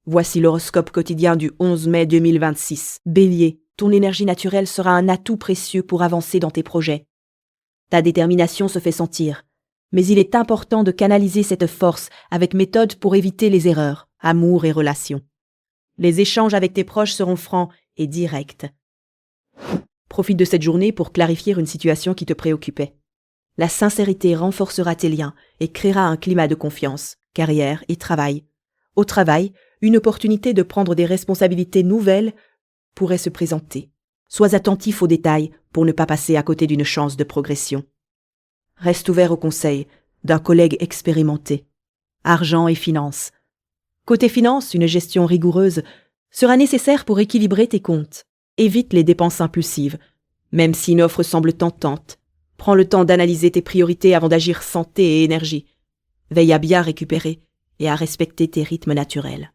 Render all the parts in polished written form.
Voici l'horoscope quotidien du 11 mai 2026. Bélier, ton énergie naturelle sera un atout précieux pour avancer dans tes projets. Ta détermination se fait sentir, mais il est important de canaliser cette force avec méthode pour éviter les erreurs, amour et relations. Les échanges avec tes proches seront francs et directs. Profite de cette journée pour clarifier une situation qui te préoccupait. La sincérité renforcera tes liens et créera un climat de confiance, carrière et travail. Au travail, une opportunité de prendre des responsabilités nouvelles pourrait se présenter. Sois attentif aux détails pour ne pas passer à côté d'une chance de progression. Reste ouvert aux conseils d'un collègue expérimenté. Argent et finances. Côté finances, une gestion rigoureuse sera nécessaire pour équilibrer tes comptes. Évite les dépenses impulsives. Même si une offre semble tentante, prends le temps d'analyser tes priorités avant d'agir santé et énergie. Veille à bien récupérer et à respecter tes rythmes naturels.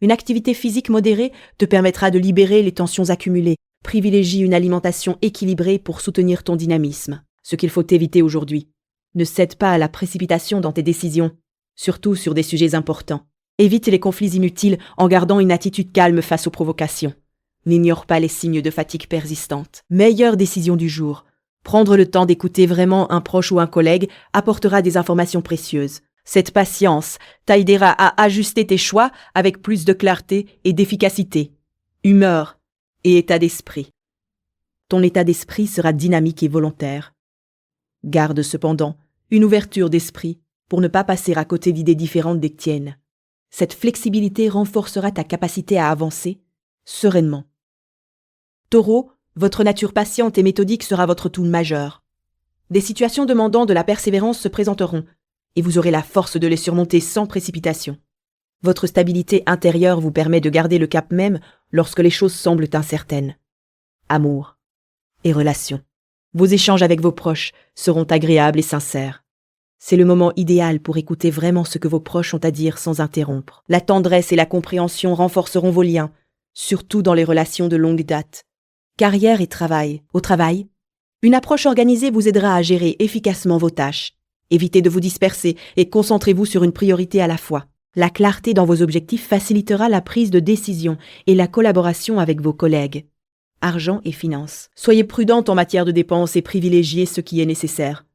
Une activité physique modérée te permettra de libérer les tensions accumulées. Privilégie une alimentation équilibrée pour soutenir ton dynamisme. Ce qu'il faut éviter aujourd'hui. Ne cède pas à la précipitation dans tes décisions, surtout sur des sujets importants. Évite les conflits inutiles en gardant une attitude calme face aux provocations. N'ignore pas les signes de fatigue persistante. Meilleure décision du jour. Prendre le temps d'écouter vraiment un proche ou un collègue apportera des informations précieuses. Cette patience t'aidera à ajuster tes choix avec plus de clarté et d'efficacité. Humeur et état d'esprit. Ton état d'esprit sera dynamique et volontaire. Garde cependant une ouverture d'esprit pour ne pas passer à côté d'idées différentes des tiennes. Cette flexibilité renforcera ta capacité à avancer sereinement. Taureau, votre nature patiente et méthodique sera votre atout majeur. Des situations demandant de la persévérance se présenteront et vous aurez la force de les surmonter sans précipitation. Votre stabilité intérieure vous permet de garder le cap même lorsque les choses semblent incertaines. Amour et relations. Vos échanges avec vos proches seront agréables et sincères. C'est le moment idéal pour écouter vraiment ce que vos proches ont à dire sans interrompre. La tendresse et la compréhension renforceront vos liens, surtout dans les relations de longue date. Carrière et travail. Au travail, une approche organisée vous aidera à gérer efficacement vos tâches. Évitez de vous disperser et concentrez-vous sur une priorité à la fois. La clarté dans vos objectifs facilitera la prise de décision et la collaboration avec vos collègues. Argent et finances. Soyez prudente en matière de dépenses et privilégiez ce qui est nécessaire.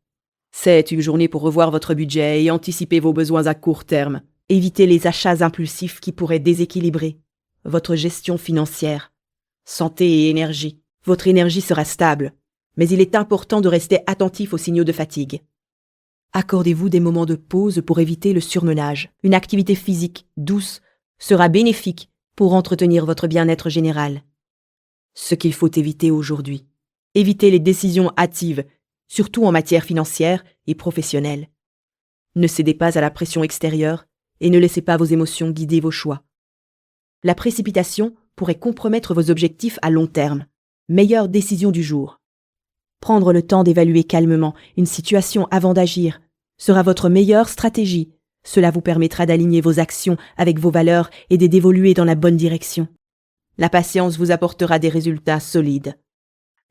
C'est une journée pour revoir votre budget et anticiper vos besoins à court terme. Évitez les achats impulsifs qui pourraient déséquilibrer votre gestion financière. Santé et énergie. Votre énergie sera stable, mais il est important de rester attentif aux signaux de fatigue. Accordez-vous des moments de pause pour éviter le surmenage. Une activité physique douce sera bénéfique pour entretenir votre bien-être général. Ce qu'il faut éviter aujourd'hui. Évitez les décisions hâtives, surtout en matière financière et professionnelle. Ne cédez pas à la pression extérieure et ne laissez pas vos émotions guider vos choix. La précipitation pourrait compromettre vos objectifs à long terme. Meilleure décision du jour. Prendre le temps d'évaluer calmement une situation avant d'agir sera votre meilleure stratégie. Cela vous permettra d'aligner vos actions avec vos valeurs et d'évoluer dans la bonne direction. La patience vous apportera des résultats solides.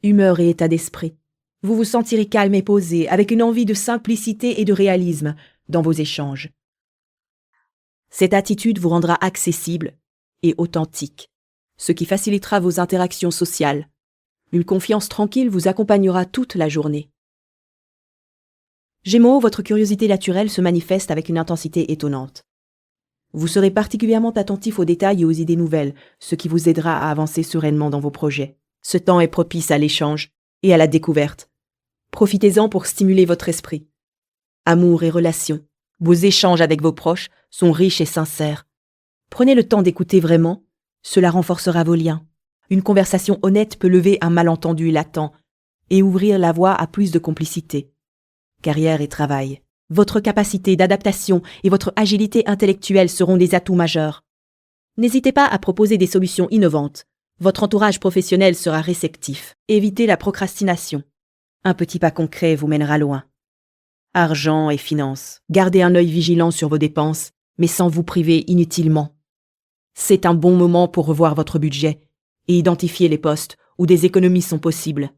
Humeur et état d'esprit. Vous vous sentirez calme et posé, avec une envie de simplicité et de réalisme dans vos échanges. Cette attitude vous rendra accessible et authentique, ce qui facilitera vos interactions sociales. Une confiance tranquille vous accompagnera toute la journée. Gémeaux, votre curiosité naturelle se manifeste avec une intensité étonnante. Vous serez particulièrement attentif aux détails et aux idées nouvelles, ce qui vous aidera à avancer sereinement dans vos projets. Ce temps est propice à l'échange et à la découverte. Profitez-en pour stimuler votre esprit. Amour et relations. Vos échanges avec vos proches sont riches et sincères. Prenez le temps d'écouter vraiment, cela renforcera vos liens. Une conversation honnête peut lever un malentendu latent et ouvrir la voie à plus de complicité. Carrière et travail. Votre capacité d'adaptation et votre agilité intellectuelle seront des atouts majeurs. N'hésitez pas à proposer des solutions innovantes. Votre entourage professionnel sera réceptif. Évitez la procrastination. Un petit pas concret vous mènera loin. Argent et finances. Gardez un œil vigilant sur vos dépenses, mais sans vous priver inutilement. C'est un bon moment pour revoir votre budget et identifier les postes où des économies sont possibles.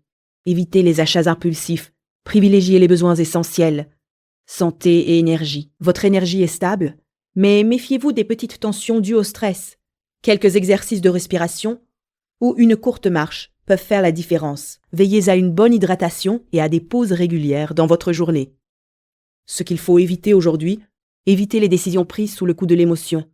Évitez les achats impulsifs, privilégiez les besoins essentiels. Santé et énergie. Votre énergie est stable, Mais méfiez-vous des petites tensions dues au stress. Quelques exercices de respiration ou une courte marche peuvent faire la différence. Veillez à une bonne hydratation et à des pauses régulières dans votre journée. Ce qu'il faut éviter aujourd'hui, évitez les décisions prises sous le coup de l'émotion.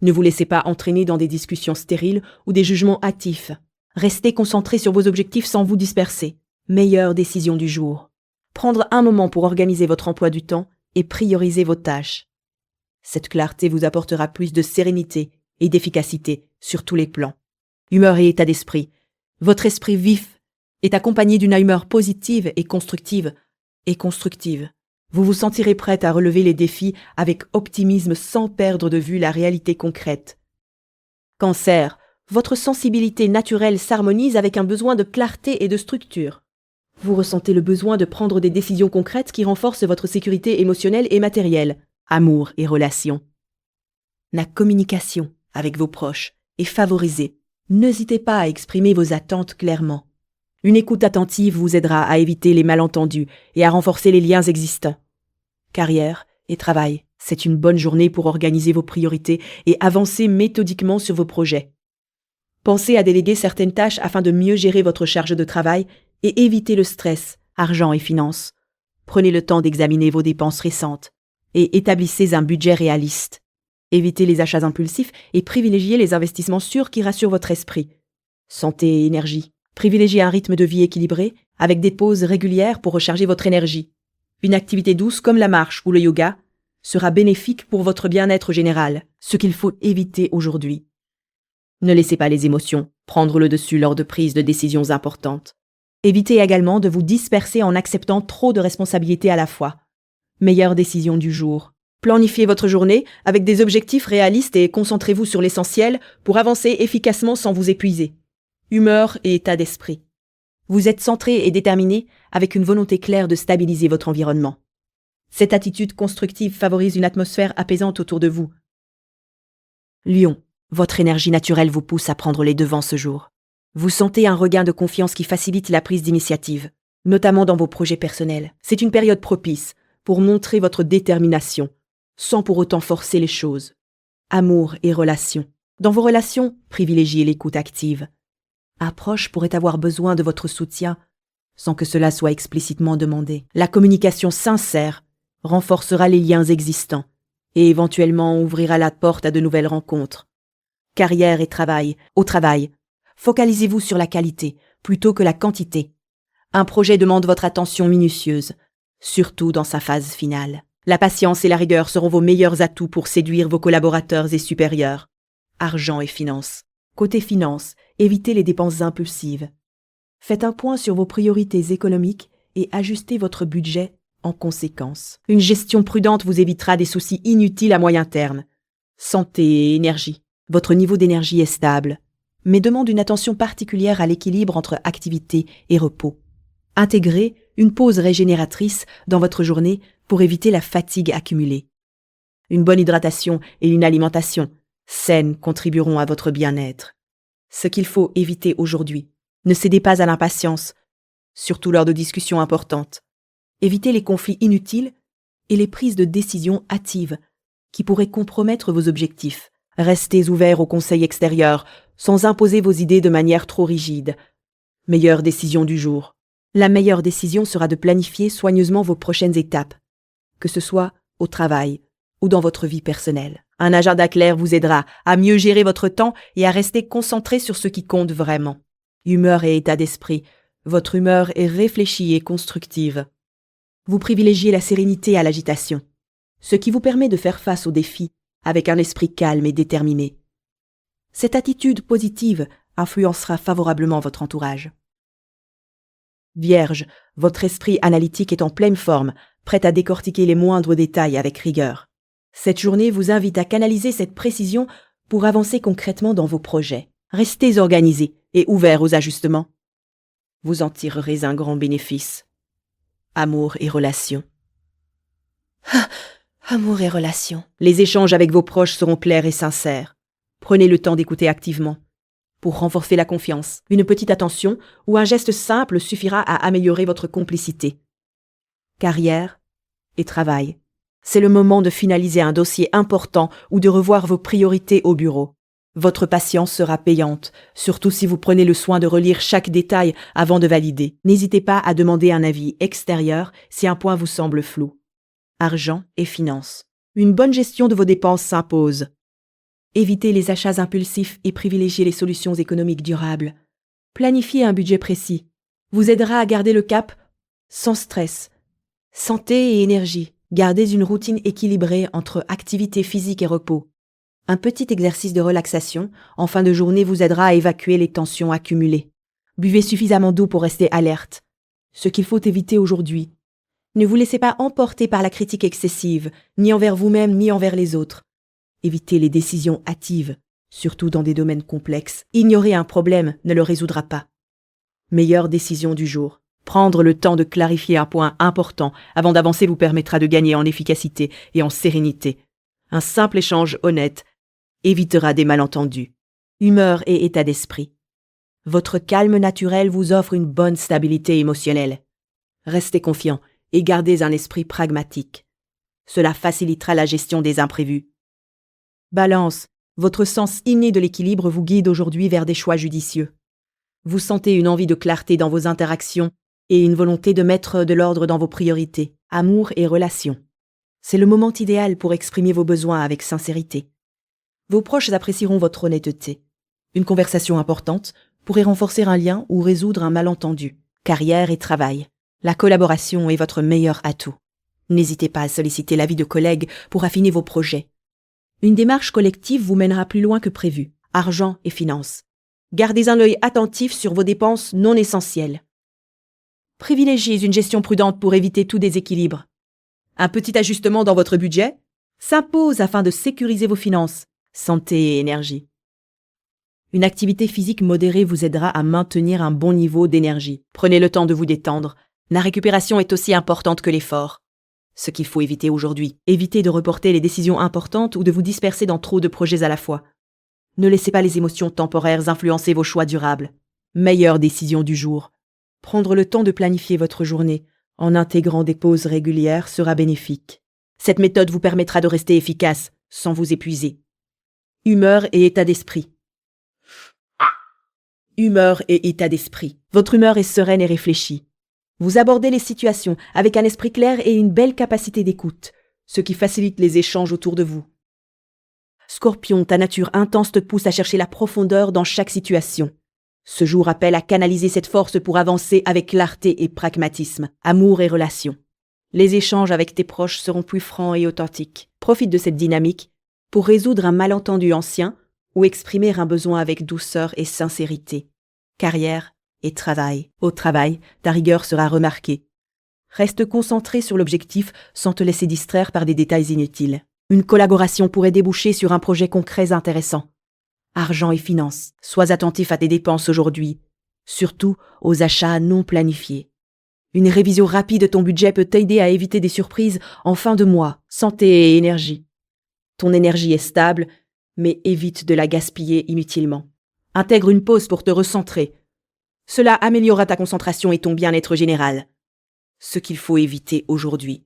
Ne vous laissez pas entraîner dans des discussions stériles ou des jugements hâtifs. Restez concentré sur vos objectifs sans vous disperser. Meilleure décision du jour. Prendre un moment pour organiser votre emploi du temps et prioriser vos tâches. Cette clarté vous apportera plus de sérénité et d'efficacité sur tous les plans. Humeur et état d'esprit. Votre esprit vif est accompagné d'une humeur positive et constructive. Vous vous sentirez prête à relever les défis avec optimisme sans perdre de vue la réalité concrète. Cancer, votre sensibilité naturelle s'harmonise avec un besoin de clarté et de structure. Vous ressentez le besoin de prendre des décisions concrètes qui renforcent votre sécurité émotionnelle et matérielle. Amour et relations. La communication avec vos proches est favorisée. N'hésitez pas à exprimer vos attentes clairement. Une écoute attentive vous aidera à éviter les malentendus et à renforcer les liens existants. Carrière et travail, c'est une bonne journée pour organiser vos priorités et avancer méthodiquement sur vos projets. Pensez à déléguer certaines tâches afin de mieux gérer votre charge de travail et éviter le stress, argent et finances. Prenez le temps d'examiner vos dépenses récentes et établissez un budget réaliste. Évitez les achats impulsifs et privilégiez les investissements sûrs qui rassurent votre esprit. Santé et énergie. Privilégiez un rythme de vie équilibré avec des pauses régulières pour recharger votre énergie. Une activité douce comme la marche ou le yoga sera bénéfique pour votre bien-être général, ce qu'il faut éviter aujourd'hui. Ne laissez pas les émotions prendre le dessus lors de prises de décisions importantes. Évitez également de vous disperser en acceptant trop de responsabilités à la fois. Meilleure décision du jour. Planifiez votre journée avec des objectifs réalistes et concentrez-vous sur l'essentiel pour avancer efficacement sans vous épuiser. Humeur et état d'esprit. Vous êtes centré et déterminé avec une volonté claire de stabiliser votre environnement. Cette attitude constructive favorise une atmosphère apaisante autour de vous. Lion, votre énergie naturelle vous pousse à prendre les devants ce jour. Vous sentez un regain de confiance qui facilite la prise d'initiative, notamment dans vos projets personnels. C'est une période propice pour montrer votre détermination, sans pour autant forcer les choses. Amour et relations. Dans vos relations, privilégiez l'écoute active. Un proche pourrait avoir besoin de votre soutien sans que cela soit explicitement demandé. La communication sincère renforcera les liens existants et éventuellement ouvrira la porte à de nouvelles rencontres. Carrière et travail. Au travail, focalisez-vous sur la qualité plutôt que la quantité. Un projet demande votre attention minutieuse, surtout dans sa phase finale. La patience et la rigueur seront vos meilleurs atouts pour séduire vos collaborateurs et supérieurs. Argent et finances. Côté finances, évitez les dépenses impulsives. Faites un point sur vos priorités économiques et ajustez votre budget en conséquence. Une gestion prudente vous évitera des soucis inutiles à moyen terme. Santé et énergie. Votre niveau d'énergie est stable, mais demande une attention particulière à l'équilibre entre activité et repos. Intégrez une pause régénératrice dans votre journée pour éviter la fatigue accumulée. Une bonne hydratation et une alimentation saine contribueront à votre bien-être. Ce qu'il faut éviter aujourd'hui, ne cédez pas à l'impatience, surtout lors de discussions importantes. Évitez les conflits inutiles et les prises de décisions hâtives qui pourraient compromettre vos objectifs. Restez ouverts aux conseils extérieurs sans imposer vos idées de manière trop rigide. Meilleure décision du jour. La meilleure décision sera de planifier soigneusement vos prochaines étapes, que ce soit au travail ou dans votre vie personnelle. Un agenda clair vous aidera à mieux gérer votre temps et à rester concentré sur ce qui compte vraiment. Humeur et état d'esprit. Votre humeur est réfléchie et constructive. Vous privilégiez la sérénité à l'agitation, ce qui vous permet de faire face aux défis avec un esprit calme et déterminé. Cette attitude positive influencera favorablement votre entourage. Vierge, votre esprit analytique est en pleine forme, prêt à décortiquer les moindres détails avec rigueur. Cette journée vous invite à canaliser cette précision pour avancer concrètement dans vos projets. Restez organisés et ouverts aux ajustements. Vous en tirerez un grand bénéfice. Amour et relations. Amour et relations. Les échanges avec vos proches seront clairs et sincères. Prenez le temps d'écouter activement. Pour renforcer la confiance, une petite attention ou un geste simple suffira à améliorer votre complicité. Carrière et travail. C'est le moment de finaliser un dossier important ou de revoir vos priorités au bureau. Votre patience sera payante, surtout si vous prenez le soin de relire chaque détail avant de valider. N'hésitez pas à demander un avis extérieur si un point vous semble flou. Argent et finances. Une bonne gestion de vos dépenses s'impose. Évitez les achats impulsifs et privilégiez les solutions économiques durables. Planifiez un budget précis. Vous aidera à garder le cap sans stress. Santé et énergie. Gardez une routine équilibrée entre activité physique et repos. Un petit exercice de relaxation en fin de journée vous aidera à évacuer les tensions accumulées. Buvez suffisamment d'eau pour rester alerte. Ce qu'il faut éviter aujourd'hui. Ne vous laissez pas emporter par la critique excessive, ni envers vous-même ni envers les autres. Évitez les décisions hâtives, surtout dans des domaines complexes. Ignorer un problème ne le résoudra pas. Meilleure décision du jour. Prendre le temps de clarifier un point important avant d'avancer vous permettra de gagner en efficacité et en sérénité. Un simple échange honnête évitera des malentendus. Humeur et état d'esprit. Votre calme naturel vous offre une bonne stabilité émotionnelle. Restez confiant et gardez un esprit pragmatique. Cela facilitera la gestion des imprévus. Balance. Votre sens inné de l'équilibre vous guide aujourd'hui vers des choix judicieux. Vous sentez une envie de clarté dans vos interactions et une volonté de mettre de l'ordre dans vos priorités, amour et relations. C'est le moment idéal pour exprimer vos besoins avec sincérité. Vos proches apprécieront votre honnêteté. Une conversation importante pourrait renforcer un lien ou résoudre un malentendu. Carrière et travail. La collaboration est votre meilleur atout. N'hésitez pas à solliciter l'avis de collègues pour affiner vos projets. Une démarche collective vous mènera plus loin que prévu. Argent et finances. Gardez un œil attentif sur vos dépenses non essentielles. Privilégiez une gestion prudente pour éviter tout déséquilibre. Un petit ajustement dans votre budget s'impose afin de sécuriser vos finances, santé et énergie. Une activité physique modérée vous aidera à maintenir un bon niveau d'énergie. Prenez le temps de vous détendre. La récupération est aussi importante que l'effort. Ce qu'il faut éviter aujourd'hui, évitez de reporter les décisions importantes ou de vous disperser dans trop de projets à la fois. Ne laissez pas les émotions temporaires influencer vos choix durables. Meilleure décision du jour. Prendre le temps de planifier votre journée en intégrant des pauses régulières sera bénéfique. Cette méthode vous permettra de rester efficace sans vous épuiser. Humeur et état d'esprit. Humeur et état d'esprit. Votre humeur est sereine et réfléchie. Vous abordez les situations avec un esprit clair et une belle capacité d'écoute, ce qui facilite les échanges autour de vous. Scorpion, ta nature intense te pousse à chercher la profondeur dans chaque situation. Ce jour appelle à canaliser cette force pour avancer avec clarté et pragmatisme, amour et relations. Les échanges avec tes proches seront plus francs et authentiques. Profite de cette dynamique pour résoudre un malentendu ancien ou exprimer un besoin avec douceur et sincérité. Carrière et travail. Au travail, ta rigueur sera remarquée. Reste concentré sur l'objectif sans te laisser distraire par des détails inutiles. Une collaboration pourrait déboucher sur un projet concret intéressant. Argent et finances. Sois attentif à tes dépenses aujourd'hui, surtout aux achats non planifiés. Une révision rapide de ton budget peut t'aider à éviter des surprises en fin de mois. Santé et énergie. Ton énergie est stable, mais évite de la gaspiller inutilement. Intègre une pause pour te recentrer. Cela améliorera ta concentration et ton bien-être général. Ce qu'il faut éviter aujourd'hui.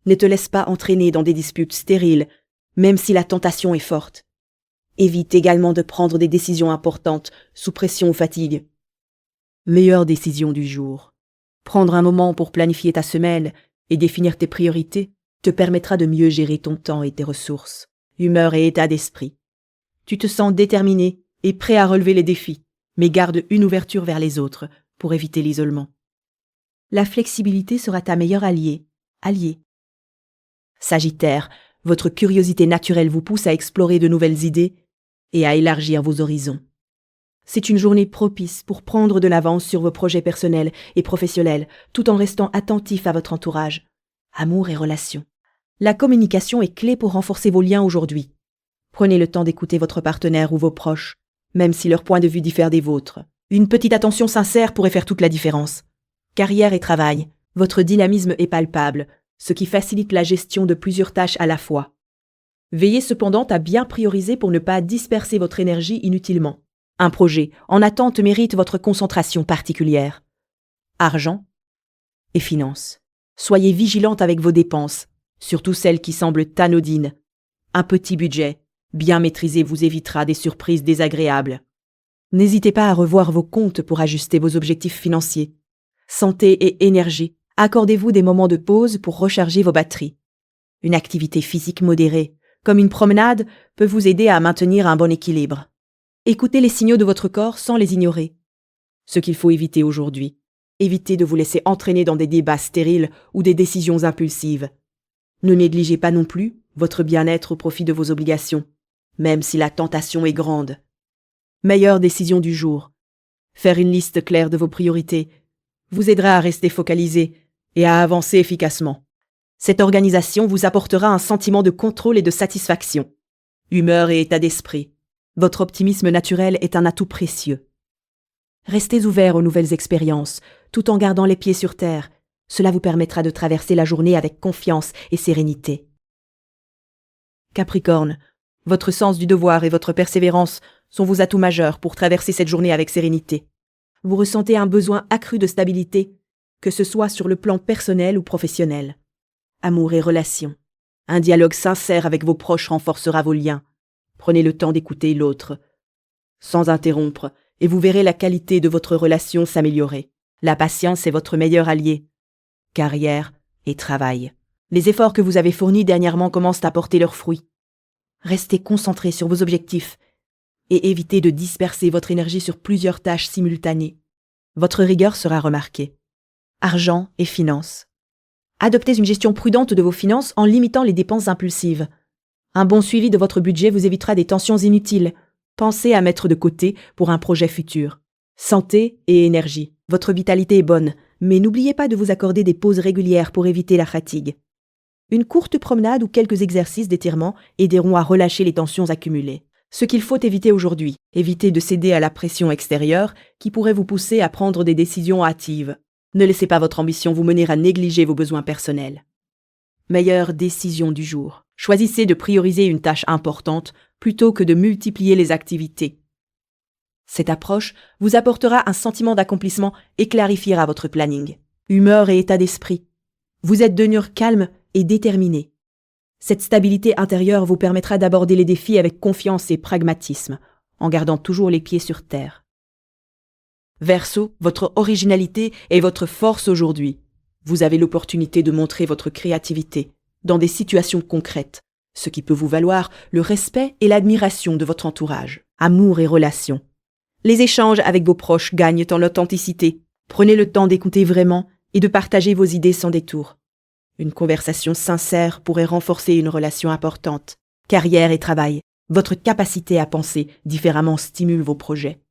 Ne te laisse pas entraîner dans des disputes stériles, même si la tentation est forte. Évite également de prendre des décisions importantes sous pression ou fatigue. Meilleure décision du jour. Prendre un moment pour planifier ta semaine et définir tes priorités te permettra de mieux gérer ton temps et tes ressources. Humeur et état d'esprit. Tu te sens déterminé et prêt à relever les défis, mais garde une ouverture vers les autres pour éviter l'isolement. La flexibilité sera ta meilleure alliée. Sagittaire, votre curiosité naturelle vous pousse à explorer de nouvelles idées et à élargir vos horizons. C'est une journée propice pour prendre de l'avance sur vos projets personnels et professionnels, tout en restant attentif à votre entourage. Amour et relations. La communication est clé pour renforcer vos liens aujourd'hui. Prenez le temps d'écouter votre partenaire ou vos proches, même si leur point de vue diffère des vôtres. Une petite attention sincère pourrait faire toute la différence. Carrière et travail. Votre dynamisme est palpable, ce qui facilite la gestion de plusieurs tâches à la fois. Veillez cependant à bien prioriser pour ne pas disperser votre énergie inutilement. Un projet en attente mérite votre concentration particulière. Argent et finances. Soyez vigilante avec vos dépenses, surtout celles qui semblent anodines. Un petit budget, bien maîtrisé, vous évitera des surprises désagréables. N'hésitez pas à revoir vos comptes pour ajuster vos objectifs financiers. Santé et énergie, accordez-vous des moments de pause pour recharger vos batteries. Une activité physique modérée, comme une promenade, peut vous aider à maintenir un bon équilibre. Écoutez les signaux de votre corps sans les ignorer. Ce qu'il faut éviter aujourd'hui, évitez de vous laisser entraîner dans des débats stériles ou des décisions impulsives. Ne négligez pas non plus votre bien-être au profit de vos obligations, même si la tentation est grande. Meilleure décision du jour. Faire une liste claire de vos priorités vous aidera à rester focalisé et à avancer efficacement. Cette organisation vous apportera un sentiment de contrôle et de satisfaction. Humeur et état d'esprit. Votre optimisme naturel est un atout précieux. Restez ouvert aux nouvelles expériences, tout en gardant les pieds sur terre. Cela vous permettra de traverser la journée avec confiance et sérénité. Capricorne, votre sens du devoir et votre persévérance sont vos atouts majeurs pour traverser cette journée avec sérénité. Vous ressentez un besoin accru de stabilité, que ce soit sur le plan personnel ou professionnel. Amour et relations. Un dialogue sincère avec vos proches renforcera vos liens. Prenez le temps d'écouter l'autre, sans interrompre, et vous verrez la qualité de votre relation s'améliorer. La patience est votre meilleur allié. Carrière et travail. Les efforts que vous avez fournis dernièrement commencent à porter leurs fruits. Restez concentré sur vos objectifs et évitez de disperser votre énergie sur plusieurs tâches simultanées. Votre rigueur sera remarquée. Argent et finances. Adoptez une gestion prudente de vos finances en limitant les dépenses impulsives. Un bon suivi de votre budget vous évitera des tensions inutiles. Pensez à mettre de côté pour un projet futur. Santé et énergie. Votre vitalité est bonne, mais n'oubliez pas de vous accorder des pauses régulières pour éviter la fatigue. Une courte promenade ou quelques exercices d'étirement aideront à relâcher les tensions accumulées. Ce qu'il faut éviter aujourd'hui, évitez de céder à la pression extérieure qui pourrait vous pousser à prendre des décisions hâtives. Ne laissez pas votre ambition vous mener à négliger vos besoins personnels. Meilleure décision du jour. Choisissez de prioriser une tâche importante plutôt que de multiplier les activités. Cette approche vous apportera un sentiment d'accomplissement et clarifiera votre planning. Humeur et état d'esprit. Vous êtes d'humeur calme et déterminé. Cette stabilité intérieure vous permettra d'aborder les défis avec confiance et pragmatisme, en gardant toujours les pieds sur terre. Verseau, votre originalité est votre force aujourd'hui. Vous avez l'opportunité de montrer votre créativité dans des situations concrètes, ce qui peut vous valoir le respect et l'admiration de votre entourage. Amour et relations. Les échanges avec vos proches gagnent en authenticité. Prenez le temps d'écouter vraiment et de partager vos idées sans détour. Une conversation sincère pourrait renforcer une relation importante. Carrière et travail. Votre capacité à penser différemment stimule vos projets.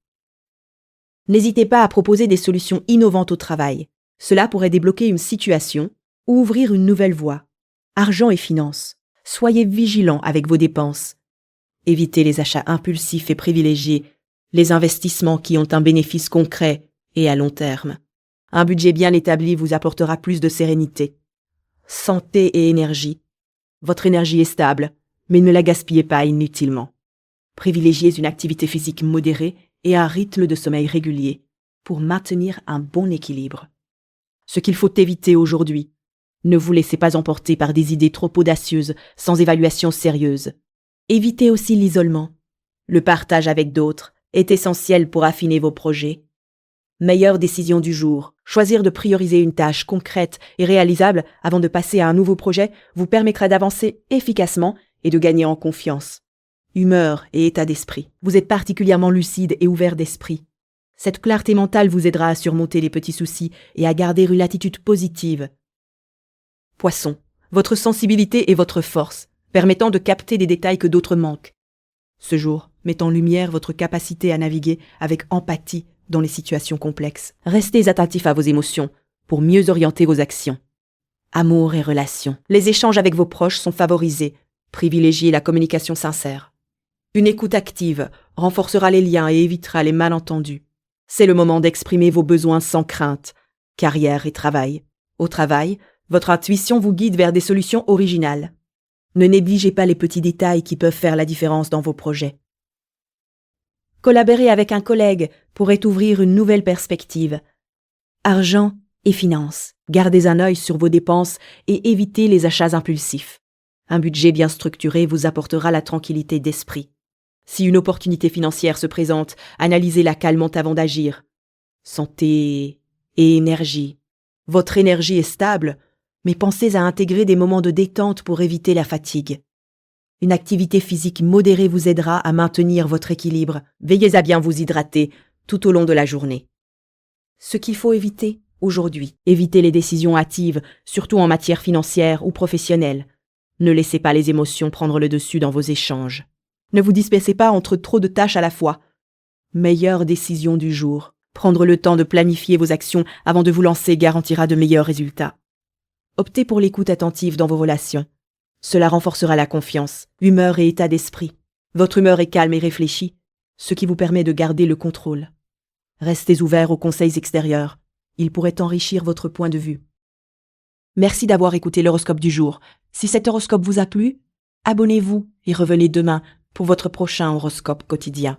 N'hésitez pas à proposer des solutions innovantes au travail. Cela pourrait débloquer une situation ou ouvrir une nouvelle voie. Argent et finances. Soyez vigilants avec vos dépenses. Évitez les achats impulsifs et privilégiez les investissements qui ont un bénéfice concret et à long terme. Un budget bien établi vous apportera plus de sérénité. Santé et énergie. Votre énergie est stable, mais ne la gaspillez pas inutilement. Privilégiez une activité physique modérée et un rythme de sommeil régulier pour maintenir un bon équilibre. Ce qu'il faut éviter aujourd'hui, ne vous laissez pas emporter par des idées trop audacieuses sans évaluation sérieuse. Évitez aussi l'isolement. Le partage avec d'autres est essentiel pour affiner vos projets. Meilleure décision du jour. Choisir de prioriser une tâche concrète et réalisable avant de passer à un nouveau projet vous permettra d'avancer efficacement et de gagner en confiance. Humeur et état d'esprit. Vous êtes particulièrement lucide et ouvert d'esprit. Cette clarté mentale vous aidera à surmonter les petits soucis et à garder une attitude positive. Poisson. Votre sensibilité est votre force, permettant de capter des détails que d'autres manquent. Ce jour met en lumière votre capacité à naviguer avec empathie dans les situations complexes. Restez attentif à vos émotions pour mieux orienter vos actions. Amour et relations. Les échanges avec vos proches sont favorisés. Privilégiez la communication sincère. Une écoute active renforcera les liens et évitera les malentendus. C'est le moment d'exprimer vos besoins sans crainte. Carrière et travail. Au travail, votre intuition vous guide vers des solutions originales. Ne négligez pas les petits détails qui peuvent faire la différence dans vos projets. Collaborer avec un collègue pourrait ouvrir une nouvelle perspective. Argent Et finances. Gardez un œil sur vos dépenses et évitez les achats impulsifs. Un budget bien structuré vous apportera la tranquillité d'esprit. Si une opportunité financière se présente, analysez-la calmement avant d'agir. Santé et énergie. Votre énergie est stable, mais pensez à intégrer des moments de détente pour éviter la fatigue. Une activité physique modérée vous aidera à maintenir votre équilibre. Veillez à bien vous hydrater tout au long de la journée. Ce qu'il faut éviter aujourd'hui, évitez les décisions hâtives, surtout en matière financière ou professionnelle. Ne laissez pas les émotions prendre le dessus dans vos échanges. Ne vous dispersez pas entre trop de tâches à la fois. Meilleure décision du jour. Prendre le temps de planifier vos actions avant de vous lancer garantira de meilleurs résultats. Optez pour l'écoute attentive dans vos relations. Cela renforcera la confiance, humeur et état d'esprit. Votre humeur est calme et réfléchie, ce qui vous permet de garder le contrôle. Restez ouvert aux conseils extérieurs. Ils pourraient enrichir votre point de vue. Merci d'avoir écouté l'horoscope du jour. Si cet horoscope vous a plu, abonnez-vous et revenez demain pour votre prochain horoscope quotidien.